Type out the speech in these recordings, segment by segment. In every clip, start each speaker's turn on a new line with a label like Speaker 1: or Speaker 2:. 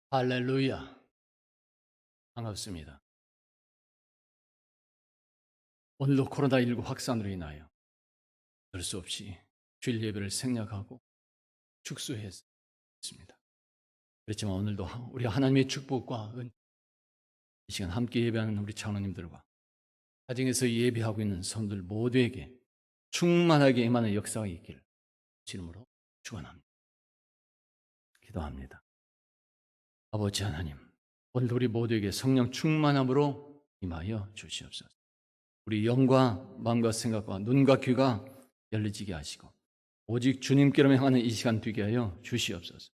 Speaker 1: 할렐루야. 반갑습니다. 오늘도 코로나19 확산으로 인하여 어쩔 수 없이 주일 예배를 생략하고 축소해서 있습니다. 그렇지만 오늘도 우리 하나님의 축복과 이 시간 함께 예배하는 우리 장로님들과 가정에서 예배하고 있는 성도들 모두에게 충만하게 임하는 역사가 있기를 주님으로 축원합니다. 기도합니다. 아버지 하나님, 오늘도 우리 모두에게 성령 충만함으로 임하여 주시옵소서. 우리 영과 마음과 생각과 눈과 귀가 열리지게 하시고 오직 주님께로 향하는 이 시간 되게 하여 주시옵소서.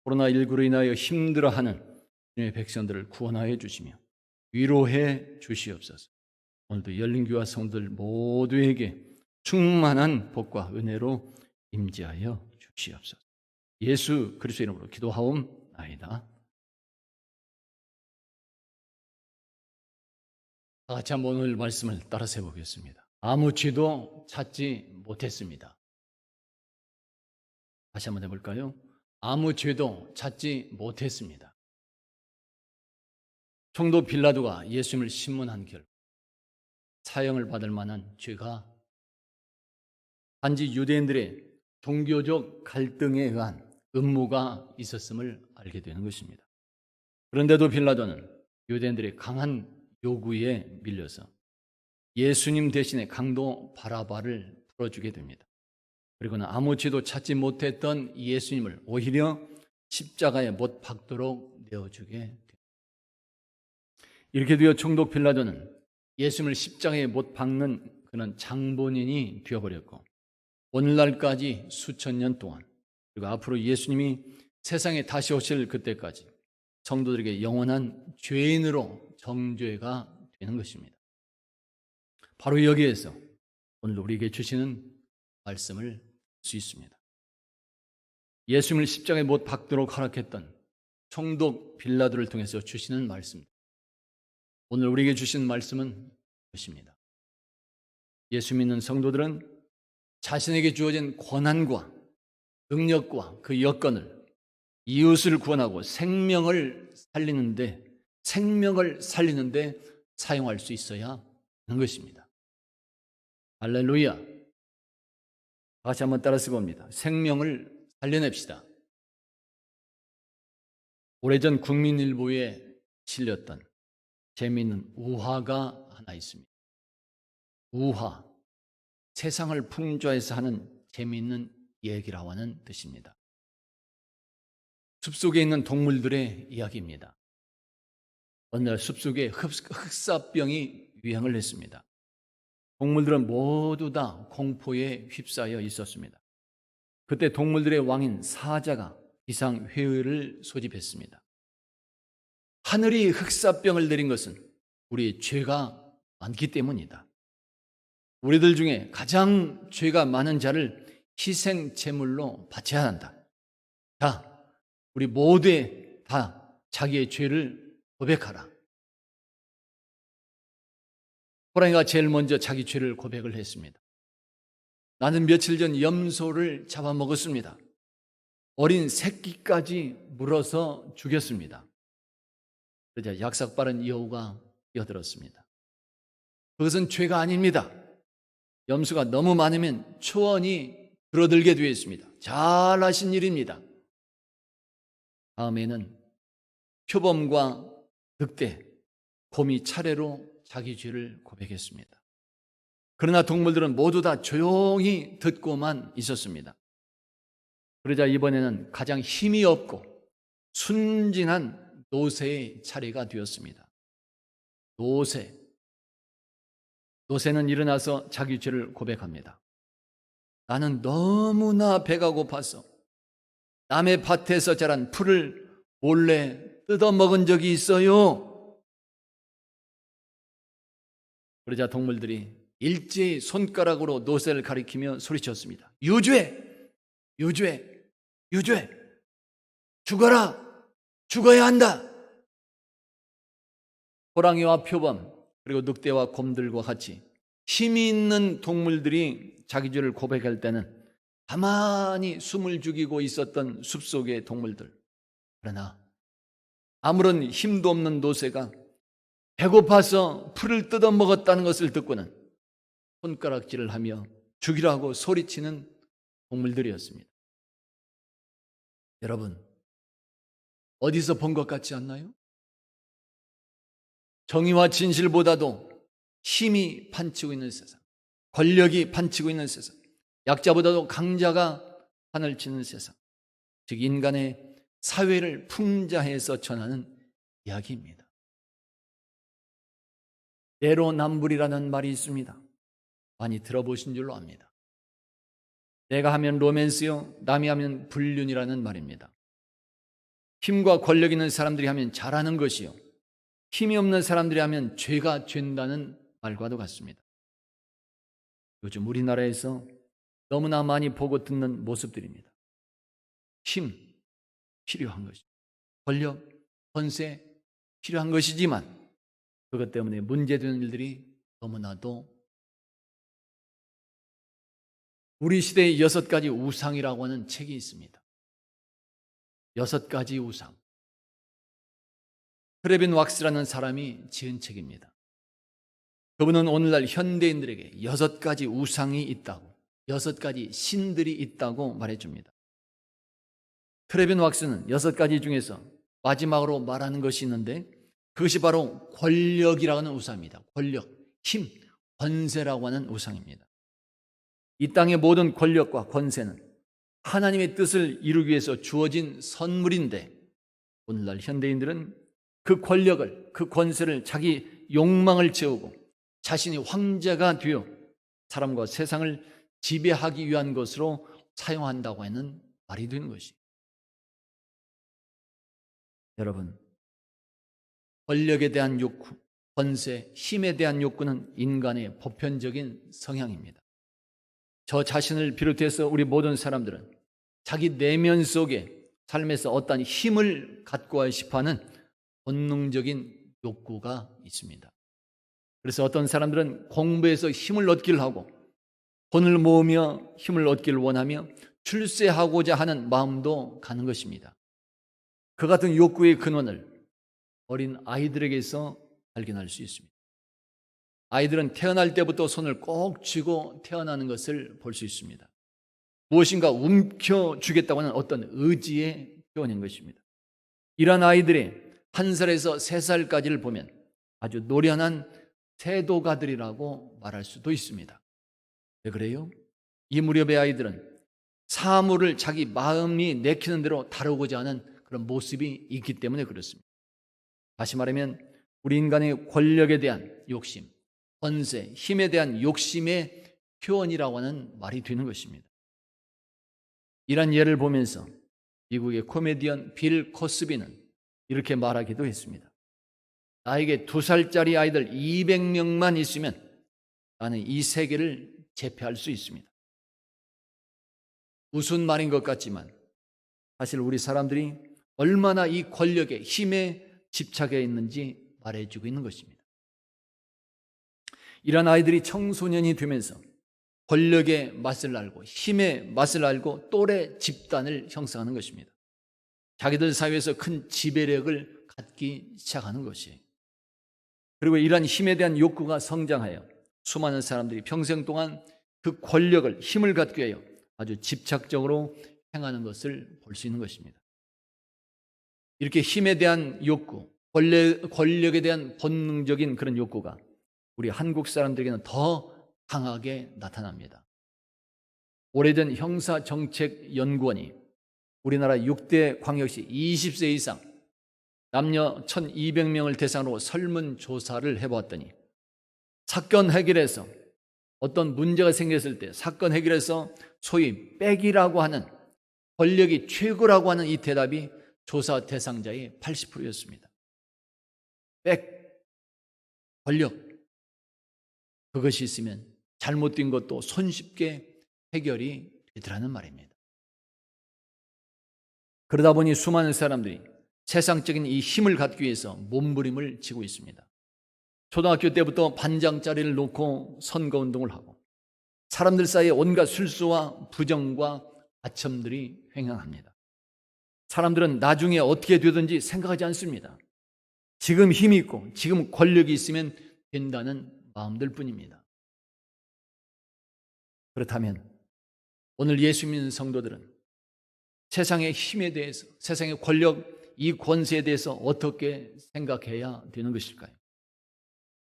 Speaker 1: 코로나19로 인하여 힘들어하는 주님의 백성들을 구원하여 주시며 위로해 주시옵소서. 오늘도 열린 교와 성도들 모두에게 충만한 복과 은혜로 임재하여 주시옵소서. 예수 그리스도 이름으로 기도하옵나이다. 다 같이 한번 오늘 말씀을 따라서 해보겠습니다. 아무 죄도 찾지 못했습니다. 다시 한번 해볼까요? 아무 죄도 찾지 못했습니다. 총독 빌라도가 예수님을 신문한 결과 사형을 받을 만한 죄가 단지 유대인들의 종교적 갈등에 의한 음모가 있었음을 알게 되는 것입니다. 그런데도 빌라도는 유대인들의 강한 요구에 밀려서 예수님 대신에 강도 바라바를 풀어주게 됩니다. 그리고는 아무 죄도 찾지 못했던 예수님을 오히려 십자가에 못 박도록 내어주게 됩니다. 이렇게 되어 총독 빌라도는 예수님을 십자가에 못 박는 그는 장본인이 되어버렸고 오늘날까지 수천 년 동안 그리고 앞으로 예수님이 세상에 다시 오실 그때까지 성도들에게 영원한 죄인으로 정죄가 되는 것입니다. 바로 여기에서 오늘 우리에게 주시는 말씀을 볼 수 있습니다. 예수님을 십자가에 못 박도록 허락했던 총독 빌라도를 통해서 주시는 말씀. 오늘 우리에게 주신 말씀은 것입니다. 예수 믿는 성도들은 자신에게 주어진 권한과 능력과 그 여건을 이웃을 구원하고 생명을 살리는데 사용할 수 있어야 하는 것입니다. 할렐루야. 다시 한번 따라서 봅니다. 생명을 살려냅시다. 오래전 국민일보에 실렸던 재미있는 우화가 하나 있습니다. 우화, 세상을 풍조해서 하는 재미있는 얘기라고 하는 뜻입니다. 숲속에 있는 동물들의 이야기입니다. 어느 날 숲속에 흑사병이 유행을 했습니다. 동물들은 모두 다 공포에 휩싸여 있었습니다. 그때 동물들의 왕인 사자가 비상회의를 소집했습니다. 하늘이 흑사병을 내린 것은 우리의 죄가 많기 때문이다. 우리들 중에 가장 죄가 많은 자를 희생 제물로 바쳐야 한다. 자, 우리 모두에 다 자기의 죄를 고백하라. 호랑이가 제일 먼저 자기 죄를 고백을 했습니다. 나는 며칠 전 염소를 잡아먹었습니다. 어린 새끼까지 물어서 죽였습니다. 그러자 약삭 빠른 여우가 끼어들었습니다. 그것은 죄가 아닙니다. 염소가 너무 많으면 초원이 줄어들게 되어 있습니다. 잘하신 일입니다. 다음에는 표범과 늑대, 곰이 차례로 자기 죄를 고백했습니다. 그러나 동물들은 모두 다 조용히 듣고만 있었습니다. 그러자 이번에는 가장 힘이 없고 순진한 노새의 차례가 되었습니다. 노새는 일어나서 자기 죄를 고백합니다. 나는 너무나 배가 고파서 남의 밭에서 자란 풀을 몰래 뜯어먹은 적이 있어요. 그러자 동물들이 일제히 손가락으로 노새를 가리키며 소리쳤습니다. 유죄! 유죄! 유죄! 죽어라! 죽어야 한다! 호랑이와 표범 그리고 늑대와 곰들과 같이 힘이 있는 동물들이 자기 죄를 고백할 때는 가만히 숨을 죽이고 있었던 숲속의 동물들. 그러나 아무런 힘도 없는 노새가 배고파서 풀을 뜯어 먹었다는 것을 듣고는 손가락질을 하며 죽이라고 소리치는 동물들이었습니다. 여러분, 어디서 본 것 같지 않나요? 정의와 진실보다도 힘이 판치고 있는 세상, 권력이 판치고 있는 세상, 약자보다도 강자가 판을 치는 세상, 즉 인간의 사회를 풍자해서 전하는 이야기입니다. 내로남불이라는 말이 있습니다. 많이 들어보신 줄로 압니다. 내가 하면 로맨스요, 남이 하면 불륜이라는 말입니다. 힘과 권력 있는 사람들이 하면 잘하는 것이요, 힘이 없는 사람들이 하면 죄가 된다는 말과도 같습니다. 요즘 우리나라에서 너무나 많이 보고 듣는 모습들입니다. 힘 필요한 것이죠. 권력, 권세 필요한 것이지만 그것 때문에 문제되는 일들이 너무나도, 우리 시대의 6가지 우상이라고 하는 책이 있습니다. 6가지 우상. 트레빈 왁스라는 사람이 지은 책입니다. 그분은 오늘날 현대인들에게 6가지 우상이 있다고, 6가지 신들이 있다고 말해줍니다. 트레빈 왁스는 6가지 중에서 마지막으로 말하는 것이 있는데 그것이 바로 권력이라고 하는 우상입니다. 권력, 힘, 권세라고 하는 우상입니다. 이 땅의 모든 권력과 권세는 하나님의 뜻을 이루기 위해서 주어진 선물인데 오늘날 현대인들은 그 권력을, 그 권세를 자기 욕망을 채우고 자신이 황제가 되어 사람과 세상을 지배하기 위한 것으로 사용한다고 하는 말이 되는 것이. 여러분, 권력에 대한 욕구, 권세, 힘에 대한 욕구는 인간의 보편적인 성향입니다. 저 자신을 비롯해서 우리 모든 사람들은 자기 내면 속에 삶에서 어떤 힘을 갖고 싶어하는 본능적인 욕구가 있습니다. 그래서 어떤 사람들은 공부해서 힘을 얻기를 하고 돈을 모으며 힘을 얻기를 원하며 출세하고자 하는 마음도 가는 것입니다. 그 같은 욕구의 근원을 어린 아이들에게서 발견할 수 있습니다. 아이들은 태어날 때부터 손을 꼭 쥐고 태어나는 것을 볼 수 있습니다. 무엇인가 움켜쥐겠다고 하는 어떤 의지의 표현인 것입니다. 이런 아이들의 1살에서 3살까지를 보면 아주 노련한 태도가들이라고 말할 수도 있습니다. 왜 그래요? 이 무렵의 아이들은 사물을 자기 마음이 내키는 대로 다루고자 하는 그런 모습이 있기 때문에 그렇습니다. 다시 말하면 우리 인간의 권력에 대한 욕심, 권세, 힘에 대한 욕심의 표현이라고 하는 말이 되는 것입니다. 이런 예를 보면서 미국의 코미디언 빌 코스비는 이렇게 말하기도 했습니다. 나에게 2살짜리 아이들 200명만 있으면 나는 이 세계를 제패할 수 있습니다. 무슨 말인 것 같지만 사실 우리 사람들이 얼마나 이 권력에, 힘에 집착해 있는지 말해주고 있는 것입니다. 이런 아이들이 청소년이 되면서 권력의 맛을 알고 힘의 맛을 알고 또래 집단을 형성하는 것입니다. 자기들 사회에서 큰 지배력을 갖기 시작하는 것이에요. 그리고 이러한 힘에 대한 욕구가 성장하여 수많은 사람들이 평생 동안 그 권력을, 힘을 갖기 위하여 아주 집착적으로 행하는 것을 볼 수 있는 것입니다. 이렇게 힘에 대한 욕구, 권력에 대한 본능적인 그런 욕구가 우리 한국 사람들에게는 더 강하게 나타납니다. 오래전 형사정책연구원이 우리나라 6대 광역시 20세 이상 남녀 1200명을 대상으로 설문조사를 해보았더니 사건 해결에서 어떤 문제가 생겼을 때 사건 해결에서 소위 백이라고 하는, 권력이 최고라고 하는 이 대답이 조사 대상자의 80%였습니다. 백, 권력, 그것이 있으면 잘못된 것도 손쉽게 해결이 되더라는 말입니다. 그러다 보니 수많은 사람들이 세상적인 이 힘을 갖기 위해서 몸부림을 치고 있습니다. 초등학교 때부터 반장 자리를 놓고 선거운동을 하고 사람들 사이에 온갖 술수와 부정과 아첨들이 횡행합니다. 사람들은 나중에 어떻게 되든지 생각하지 않습니다. 지금 힘이 있고 지금 권력이 있으면 된다는 마음들 뿐입니다. 그렇다면 오늘 예수 믿는 성도들은 세상의 힘에 대해서, 세상의 권력, 이 권세에 대해서 어떻게 생각해야 되는 것일까요?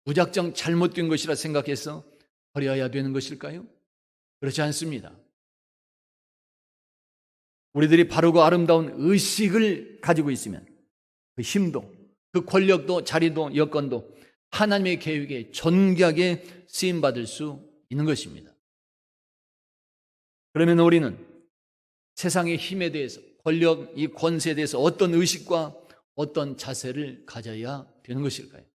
Speaker 1: 무작정 잘못된 것이라 생각해서 버려야 되는 것일까요? 그렇지 않습니다. 우리들이 바르고 아름다운 의식을 가지고 있으면 그 힘도, 그 권력도, 자리도, 여건도 하나님의 계획에 존귀하게 쓰임받을 수 있는 것입니다. 그러면 우리는 세상의 힘에 대해서, 권력, 이 권세에 대해서 어떤 의식과 어떤 자세를 가져야 되는 것일까요?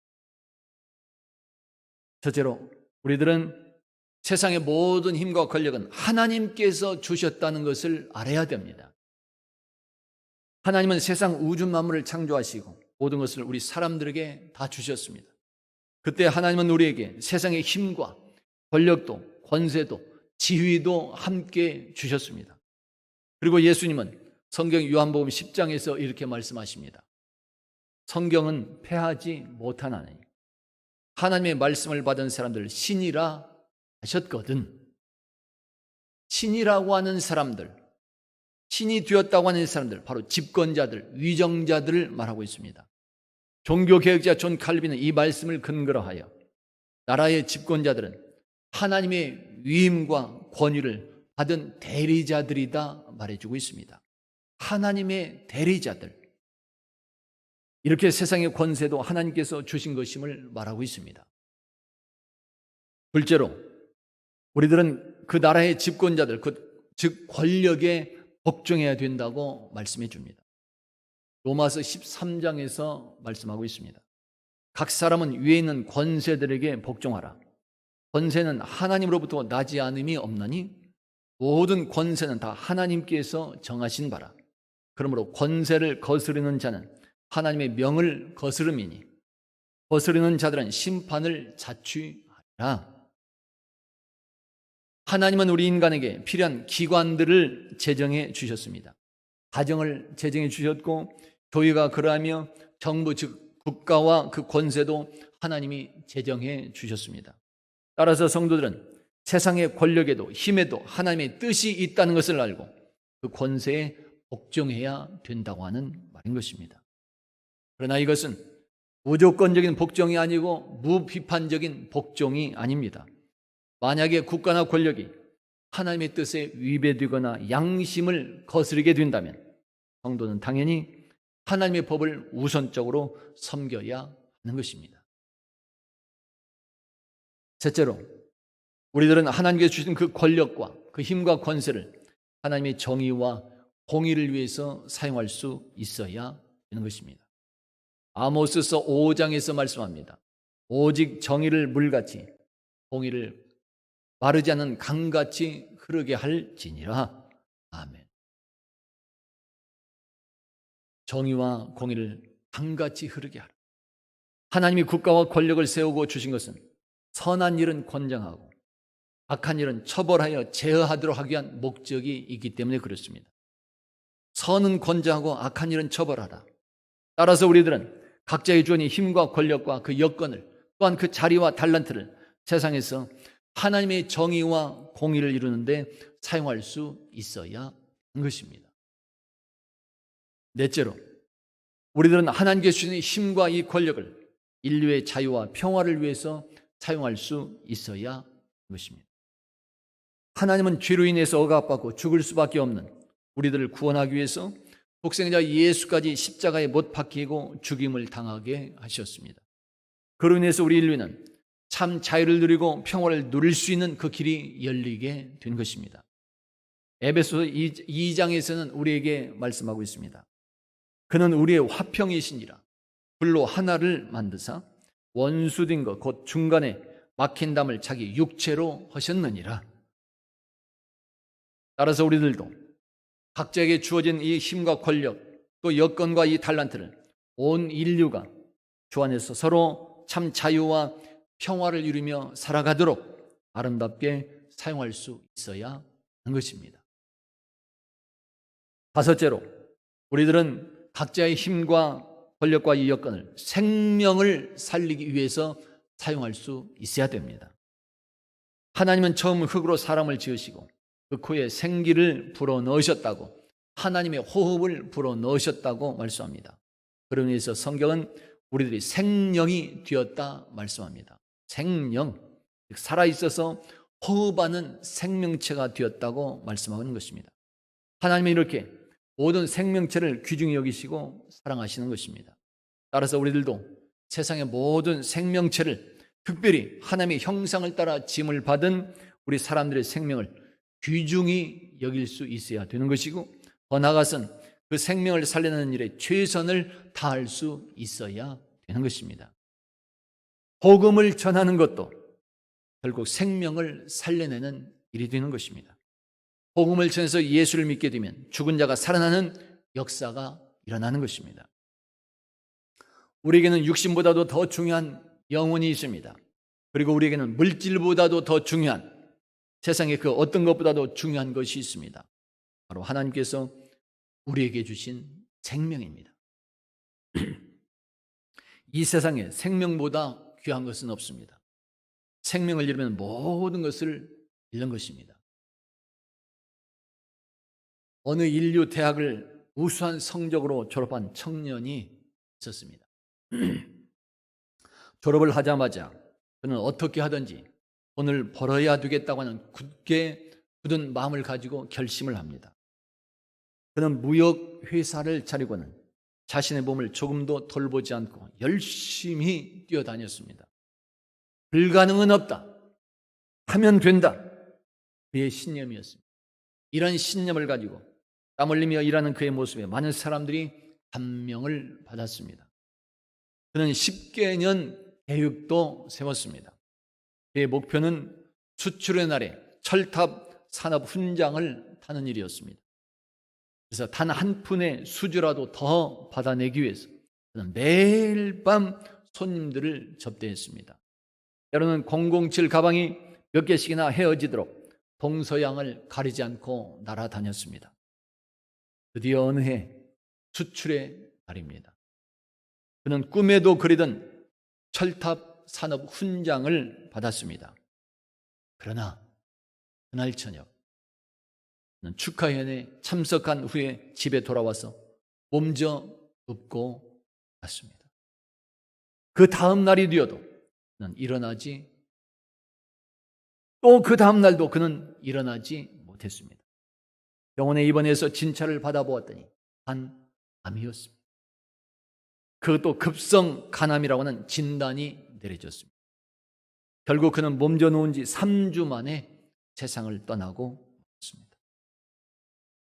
Speaker 1: 첫째로 우리들은 세상의 모든 힘과 권력은 하나님께서 주셨다는 것을 알아야 됩니다. 하나님은 세상 우주 만물을 창조하시고 모든 것을 우리 사람들에게 다 주셨습니다. 그때 하나님은 우리에게 세상의 힘과 권력도 권세도 지위도 함께 주셨습니다. 그리고 예수님은 성경 요한복음 10장에서 이렇게 말씀하십니다. 성경은 패하지 못하나니 하나님의 말씀을 받은 사람들 신이라 하셨거든. 신이라고 하는 사람들, 신이 되었다고 하는 사람들, 바로 집권자들, 위정자들을 말하고 있습니다. 종교개혁자 존 칼빈은 이 말씀을 근거로 하여 나라의 집권자들은 하나님의 위임과 권위를 받은 대리자들이다 말해주고 있습니다. 하나님의 대리자들. 이렇게 세상의 권세도 하나님께서 주신 것임을 말하고 있습니다. 둘째로 우리들은 그 나라의 집권자들, 즉 권력에 복종해야 된다고 말씀해 줍니다. 로마서 13장에서 말씀하고 있습니다. 각 사람은 위에 있는 권세들에게 복종하라. 권세는 하나님으로부터 나지 않음이 없나니 모든 권세는 다 하나님께서 정하신 바라. 그러므로 권세를 거스르는 자는 하나님의 명을 거스름이니 거스르는 자들은 심판을 자취하리라. 하나님은 우리 인간에게 필요한 기관들을 제정해 주셨습니다. 가정을 제정해 주셨고 교회가 그러하며 정부 즉 국가와 그 권세도 하나님이 제정해 주셨습니다. 따라서 성도들은 세상의 권력에도 힘에도 하나님의 뜻이 있다는 것을 알고 그 권세에 복종해야 된다고 하는 말인 것입니다. 그러나 이것은 무조건적인 복종이 아니고 무비판적인 복종이 아닙니다. 만약에 국가나 권력이 하나님의 뜻에 위배되거나 양심을 거스르게 된다면 성도는 당연히 하나님의 법을 우선적으로 섬겨야 하는 것입니다. 셋째로 우리들은 하나님께서 주신 그 권력과 그 힘과 권세를 하나님의 정의와 공의를 위해서 사용할 수 있어야 되는 것입니다. 아모스서 5장에서 말씀합니다. 오직 정의를 물같이 공의를 마르지 않는 강같이 흐르게 할지니라. 아멘. 정의와 공의를 강같이 흐르게 하라. 하나님이 국가와 권력을 세우고 주신 것은 선한 일은 권장하고 악한 일은 처벌하여 제어하도록 하기 위한 목적이 있기 때문에 그렇습니다. 선은 권장하고 악한 일은 처벌하라. 따라서 우리들은 각자의 주어진 힘과 권력과 그 여건을 또한 그 자리와 달란트를 세상에서 하나님의 정의와 공의를 이루는데 사용할 수 있어야 하는 것입니다. 넷째로 우리들은 하나님께서 주신 힘과 이 권력을 인류의 자유와 평화를 위해서 사용할 수 있어야 하는 것입니다. 하나님은 죄로 인해서 억압받고 죽을 수밖에 없는 우리들을 구원하기 위해서 독생자 예수까지 십자가에 못 박히고 죽임을 당하게 하셨습니다. 그로 인해서 우리 인류는 참 자유를 누리고 평화를 누릴 수 있는 그 길이 열리게 된 것입니다. 에베소서 2장에서는 우리에게 말씀하고 있습니다. 그는 우리의 화평이시니라. 불로 하나를 만드사 원수된 것 곧 중간에 막힌 담을 자기 육체로 하셨느니라. 따라서 우리들도 각자에게 주어진 이 힘과 권력 또 여건과 이 달란트를 온 인류가 주 안에서 서로 참 자유와 평화를 이루며 살아가도록 아름답게 사용할 수 있어야 하는 것입니다. 다섯째로 우리들은 각자의 힘과 권력과 이 여건을 생명을 살리기 위해서 사용할 수 있어야 됩니다. 하나님은 처음 흙으로 사람을 지으시고 그 코에 생기를 불어넣으셨다고, 하나님의 호흡을 불어넣으셨다고 말씀합니다. 그러기 위해서 성경은 우리들이 생명이 되었다 말씀합니다. 생명, 살아있어서 호흡하는 생명체가 되었다고 말씀하는 것입니다. 하나님은 이렇게 모든 생명체를 귀중히 여기시고 사랑하시는 것입니다. 따라서 우리들도 세상의 모든 생명체를, 특별히 하나님의 형상을 따라 지음을 받은 우리 사람들의 생명을 귀중히 여길 수 있어야 되는 것이고, 더 나아가서는 그 생명을 살리는 일에 최선을 다할 수 있어야 되는 것입니다. 복음을 전하는 것도 결국 생명을 살려내는 일이 되는 것입니다. 복음을 전해서 예수를 믿게 되면 죽은 자가 살아나는 역사가 일어나는 것입니다. 우리에게는 육신보다도 더 중요한 영혼이 있습니다. 그리고 우리에게는 물질보다도 더 중요한, 세상의 그 어떤 것보다도 중요한 것이 있습니다. 바로 하나님께서 우리에게 주신 생명입니다. 이 세상에 생명보다 귀한 것은 없습니다. 생명을 잃으면 모든 것을 잃는 것입니다. 어느 인류 대학을 우수한 성적으로 졸업한 청년이 있었습니다. 졸업을 하자마자 그는 어떻게 하든지 돈을 벌어야 되겠다고 하는 굳은 마음을 가지고 결심을 합니다. 그는 무역회사를 차리고는 자신의 몸을 조금도 돌보지 않고 열심히 뛰어다녔습니다. 불가능은 없다, 하면 된다, 그의 신념이었습니다. 이런 신념을 가지고 땀 흘리며 일하는 그의 모습에 많은 사람들이 감명을 받았습니다. 그는 10개년 계획도 세웠습니다. 그의 목표는 수출의 날에 철탑 산업 훈장을 타는 일이었습니다. 그래서 단 한 푼의 수주라도 더 받아내기 위해서 그는 매일 밤 손님들을 접대했습니다. 때로는 007 가방이 몇 개씩이나 헤어지도록 동서양을 가리지 않고 날아다녔습니다. 드디어 어느 해 수출의 날입니다. 그는 꿈에도 그리던 철탑 산업 훈장을 받았습니다. 그러나 그날 저녁 그는 축하회에 참석한 후에 집에 돌아와서 몸져 눕고 갔습니다. 그 다음 날이 되어도 그는 일어나지, 또 그 다음 날도 그는 일어나지 못했습니다. 병원에 입원해서 진찰을 받아보았더니 간암이었습니다. 그것도 급성 간암이라고 하는 진단이 내려졌습니다. 결국 그는 몸져 놓은 지 3주 만에 세상을 떠나고 말았습니다.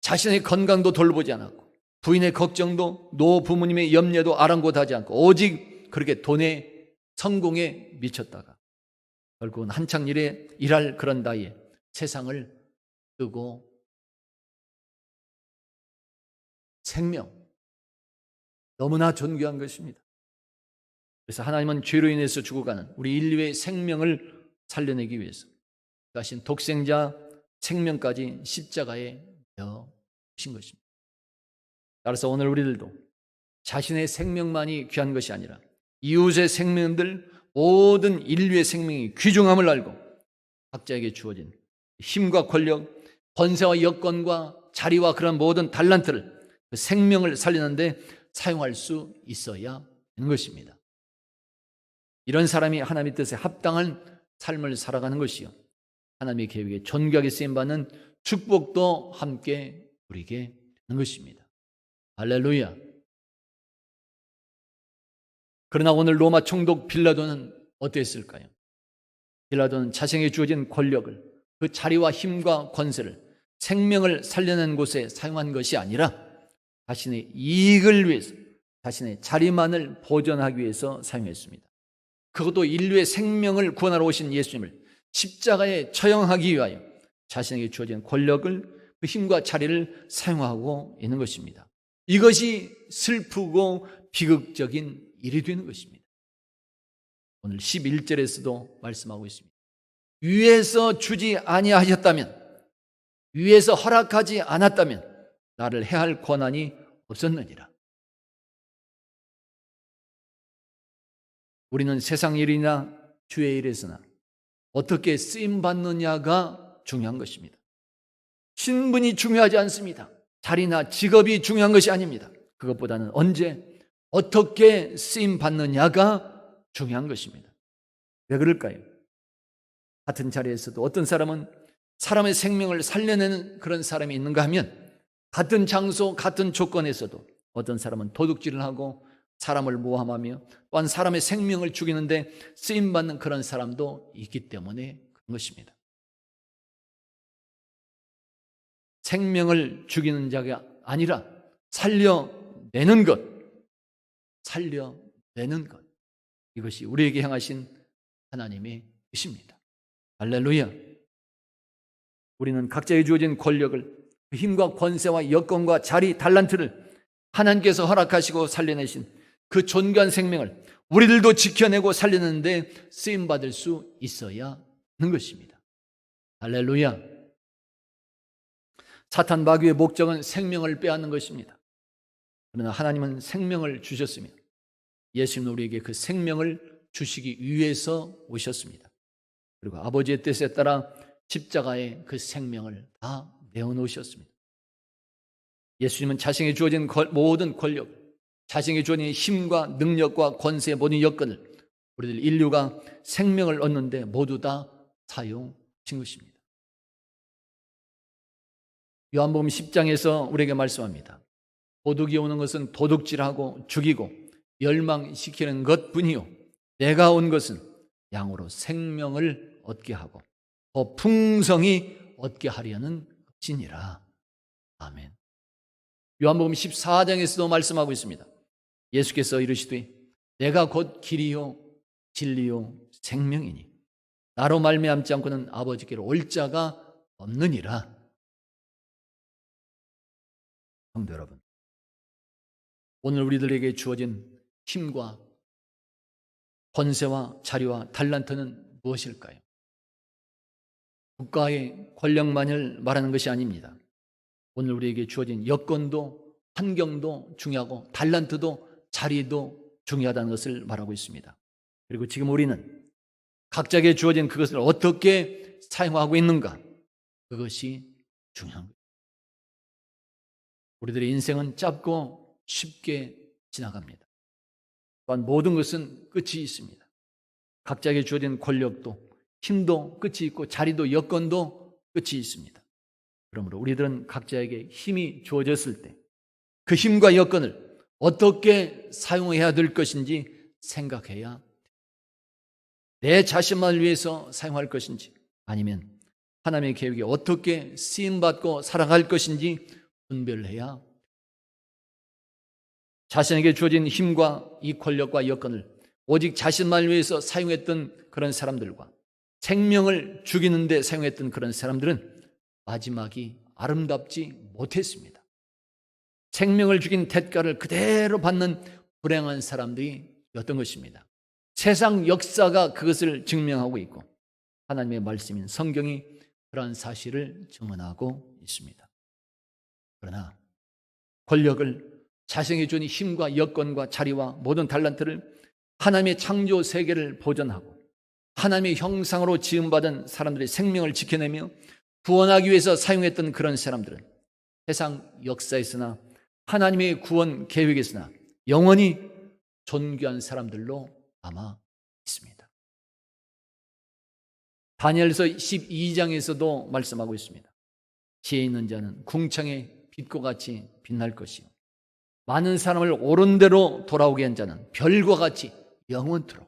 Speaker 1: 자신의 건강도 돌보지 않았고 부인의 걱정도, 노부모님의 염려도 아랑곳하지 않고 오직 그렇게 돈의 성공에 미쳤다가 결국은 한창 일할 그런 나이에 세상을 뜨고, 생명, 너무나 존귀한 것입니다. 그래서 하나님은 죄로 인해서 죽어가는 우리 인류의 생명을 살려내기 위해서 자신 독생자 생명까지 십자가에 내어 주신 것입니다. 따라서 오늘 우리들도 자신의 생명만이 귀한 것이 아니라 이웃의 생명들, 모든 인류의 생명이 귀중함을 알고 각자에게 주어진 힘과 권력, 권세와 여건과 자리와 그런 모든 달란트를, 그 생명을 살리는데 사용할 수 있어야 하는 것입니다. 이런 사람이 하나님의 뜻에 합당한 삶을 살아가는 것이요, 하나님의 계획에 존귀하게 쓰임받는 축복도 함께 누리게 되는 것입니다. 할렐루야. 그러나 오늘 로마 총독 빌라도는 어땠을까요? 빌라도는 자신에게 주어진 권력을, 그 자리와 힘과 권세를 생명을 살려낸 곳에 사용한 것이 아니라 자신의 이익을 위해서, 자신의 자리만을 보존하기 위해서 사용했습니다. 그것도 인류의 생명을 구원하러 오신 예수님을 십자가에 처형하기 위하여 자신에게 주어진 권력을, 그 힘과 자리를 사용하고 있는 것입니다. 이것이 슬프고 비극적인 일이 되는 것입니다. 오늘 11절에서도 말씀하고 있습니다. 위에서 주지 아니하셨다면, 위에서 허락하지 않았다면 나를 해할 권한이 없었느니라. 우리는 세상 일이나 주의 일에서나 어떻게 쓰임받느냐가 중요한 것입니다. 신분이 중요하지 않습니다. 자리나 직업이 중요한 것이 아닙니다. 그것보다는 언제 어떻게 쓰임받느냐가 중요한 것입니다. 왜 그럴까요? 같은 자리에서도 어떤 사람은 사람의 생명을 살려내는 그런 사람이 있는가 하면, 같은 장소, 같은 조건에서도 어떤 사람은 도둑질을 하고 사람을 모함하며 또한 사람의 생명을 죽이는데 쓰임받는 그런 사람도 있기 때문에 그런 것입니다. 생명을 죽이는 자가 아니라 살려내는 것, 이것이 우리에게 향하신 하나님의 뜻입니다. 할렐루야. 우리는 각자에 주어진 권력을, 그 힘과 권세와 여건과 자리, 달란트를 하나님께서 허락하시고 살려내신 그 존귀한 생명을 우리들도 지켜내고 살리는데 쓰임받을 수 있어야 하는 것입니다. 할렐루야. 사탄 마귀의 목적은 생명을 빼앗는 것입니다. 그러나 하나님은 생명을 주셨으며 예수님은 우리에게 그 생명을 주시기 위해서 오셨습니다. 그리고 아버지의 뜻에 따라 십자가에 그 생명을 다 내어놓으셨습니다. 예수님은 자신에게 주어진 모든 권력, 자신에게 주어진 힘과 능력과 권세의 모든 여건을 우리들 인류가 생명을 얻는데 모두 다 사용하신 것입니다. 요한복음 10장에서 우리에게 말씀합니다. 도둑이 오는 것은 도둑질하고 죽이고 멸망시키는 것뿐이요, 내가 온 것은 양으로 생명을 얻게 하고 더 풍성히 얻게 하려는 것이니라. 아멘. 요한복음 14장에서도 말씀하고 있습니다. 예수께서 이르시되 내가 곧 길이요 진리요 생명이니 나로 말미암지 않고는 아버지께로 올 자가 없느니라. 성도 여러분, 오늘 우리들에게 주어진 힘과 권세와 자리와 달란트는 무엇일까요? 국가의 권력만을 말하는 것이 아닙니다. 오늘 우리에게 주어진 여건도 환경도 중요하고 달란트도 자리도 중요하다는 것을 말하고 있습니다. 그리고 지금 우리는 각자에게 주어진 그것을 어떻게 사용하고 있는가, 그것이 중요한 거예요. 우리들의 인생은 짧고 쉽게 지나갑니다. 또한 모든 것은 끝이 있습니다. 각자에게 주어진 권력도 힘도 끝이 있고 자리도 여건도 끝이 있습니다. 그러므로 우리들은 각자에게 힘이 주어졌을 때 그 힘과 여건을 어떻게 사용해야 될 것인지 생각해야 합니다. 내 자신만을 위해서 사용할 것인지 아니면 하나님의 계획에 어떻게 쓰임받고 살아갈 것인지 분별해야 합니다. 자신에게 주어진 힘과 이 권력과 여건을 오직 자신만을 위해서 사용했던 그런 사람들과 생명을 죽이는 데 사용했던 그런 사람들은 마지막이 아름답지 못했습니다. 생명을 죽인 대가를 그대로 받는 불행한 사람들이 었던 것입니다. 세상 역사가 그것을 증명하고 있고 하나님의 말씀인 성경이 그러한 사실을 증언하고 있습니다. 그러나 권력을, 자신에게 주는 힘과 여건과 자리와 모든 달란트를 하나님의 창조 세계를 보존하고 하나님의 형상으로 지음받은 사람들의 생명을 지켜내며 구원하기 위해서 사용했던 그런 사람들은 세상 역사에서나 하나님의 구원 계획에서나 영원히 존귀한 사람들로 남아 있습니다. 다니엘서 12장에서도 말씀하고 있습니다. 지혜 있는 자는 궁창의 빛과 같이 빛날 것이요 많은 사람을 옳은 대로 돌아오게 한 자는 별과 같이 영원토록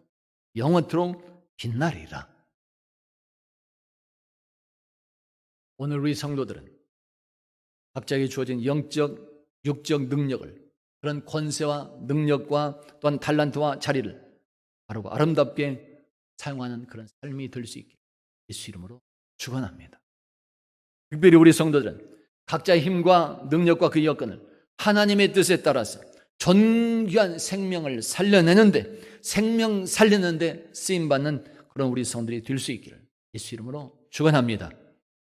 Speaker 1: 빛나리라. 오늘 우리 성도들은 각자에게 주어진 영적, 육적 능력을, 그런 권세와 능력과 또한 달란트와 자리를 바르고 아름답게 사용하는 그런 삶이 될 수 있게 예수 이름으로 축원합니다. 특별히 우리 성도들은 각자의 힘과 능력과 그 여건을 하나님의 뜻에 따라서 존귀한 생명을 살려내는데, 생명 살리는데 쓰임받는 그런 우리 성도들이 될 수 있기를 예수 이름으로 축원합니다.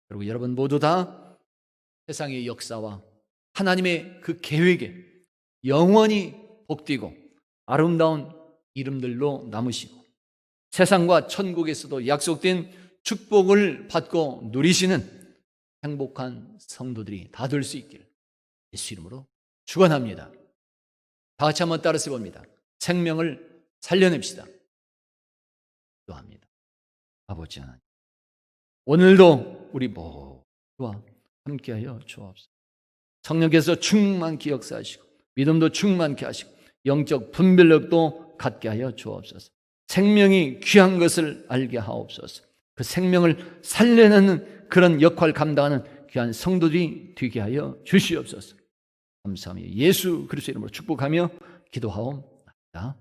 Speaker 1: 그리고 여러분 모두 다 세상의 역사와 하나님의 그 계획에 영원히 복되고 아름다운 이름들로 남으시고 세상과 천국에서도 약속된 축복을 받고 누리시는 행복한 성도들이 다 될 수 있기를 예수 이름으로 축원합니다. 다 같이 한번 따라서 봅니다. 생명을 살려냅시다. 기도합니다. 아버지 하나님, 오늘도 우리 모두와 함께하여 주옵소서. 성령께서 충만히 역사하시고 믿음도 충만케 하시고 영적 분별력도 갖게 하여 주옵소서. 생명이 귀한 것을 알게 하옵소서. 그 생명을 살려내는 그런 역할을 감당하는 귀한 성도들이 되게 하여 주시옵소서. 감사합니다. 예수 그리스도의 이름으로 축복하며 기도하옵나이다.